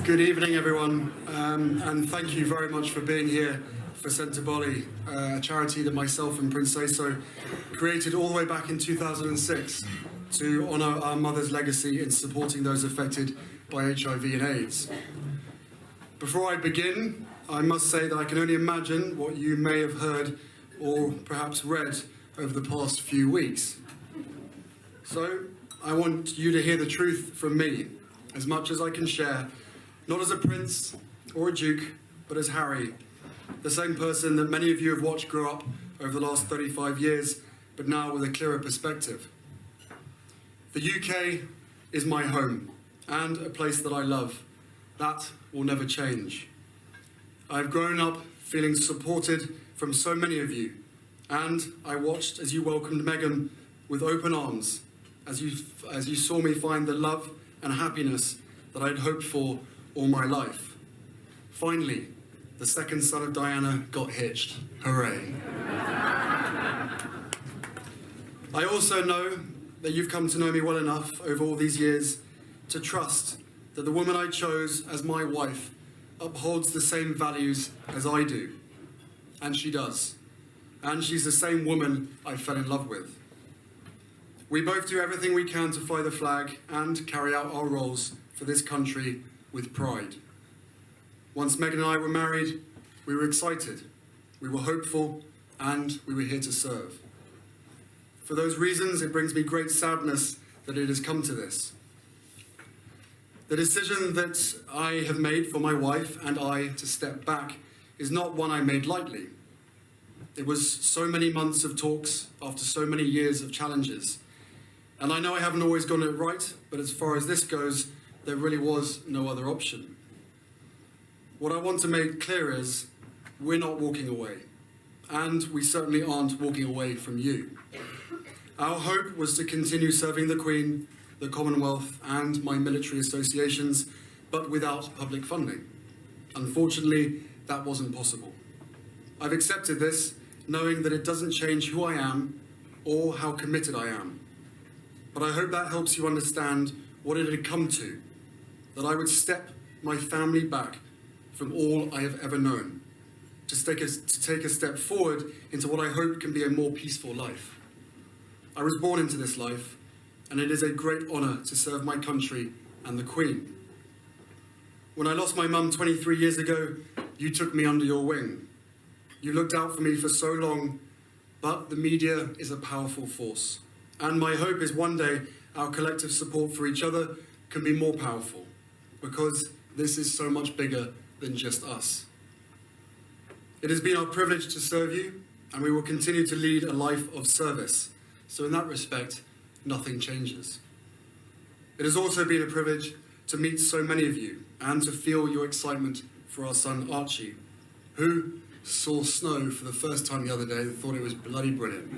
Good evening, everyone, and thank you very much for being here for Centre Boli, a charity that myself and Prince Saiso created all the way back in 2006 to honour our mother's legacy in supporting those affected by HIV and AIDS. Before I begin, I must say that I can only imagine what you may have heard or perhaps read over the past few weeks. So, I want you to hear the truth from me, as much as I can share, not as a prince or a duke, but as Harry, the same person that many of you have watched grow up over the last 35 years, but now with a clearer perspective. The UK is my home, and a place that I love. That will never change. I've grown up feeling supported from so many of you, and I watched as you welcomed Meghan with open arms, as you saw me find the love and happiness that I'd hoped for all my life. Finally, the second son of Diana got hitched. Hooray. I also know that you've come to know me well enough over all these years to trust that the woman I chose as my wife upholds the same values as I do. And she does. And she's the same woman I fell in love with. We both do everything we can to fly the flag and carry out our roles for this country with pride. Once Meghan and I were married, we were excited, we were hopeful, and we were here to serve. For those reasons, it brings me great sadness that it has come to this. The decision that I have made for my wife and I to step back is not one I made lightly. It was so many months of talks after so many years of challenges. And I know I haven't always gotten it right, but as far as this goes, there really was no other option. What I want to make clear is, we're not walking away. And we certainly aren't walking away from you. Our hope was to continue serving the Queen, the Commonwealth, and my military associations, but without public funding. Unfortunately, that wasn't possible. I've accepted this, knowing that it doesn't change who I am or how committed I am. But I hope that helps you understand what it had come to, that I would step my family back from all I have ever known, to take a step forward into what I hope can be a more peaceful life. I was born into this life, and it is a great honour to serve my country and the Queen. When I lost my mum 23 years ago, you took me under your wing. You looked out for me for so long, but the media is a powerful force. And my hope is one day our collective support for each other can be more powerful, because this is so much bigger than just us. It has been our privilege to serve you, and we will continue to lead a life of service. So in that respect, nothing changes. It has also been a privilege to meet so many of you and to feel your excitement for our son Archie, who saw snow for the first time the other day and thought it was bloody brilliant.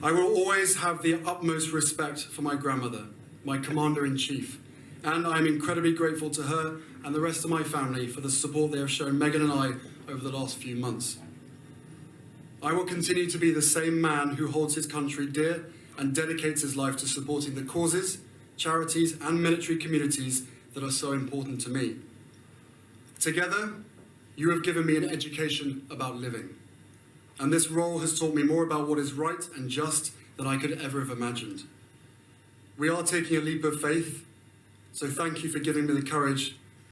I will always have the utmost respect for my grandmother, my Commander-in-Chief, and I'm incredibly grateful to her and the rest of my family for the support they have shown Meghan and I over the last few months. I will continue to be the same man who holds his country dear and dedicates his life to supporting the causes, charities and military communities that are so important to me. Together, you have given me an education about living. And this role has taught me more about what is right and just than I could ever have imagined. We are taking a leap of faith, so thank you for giving me the courage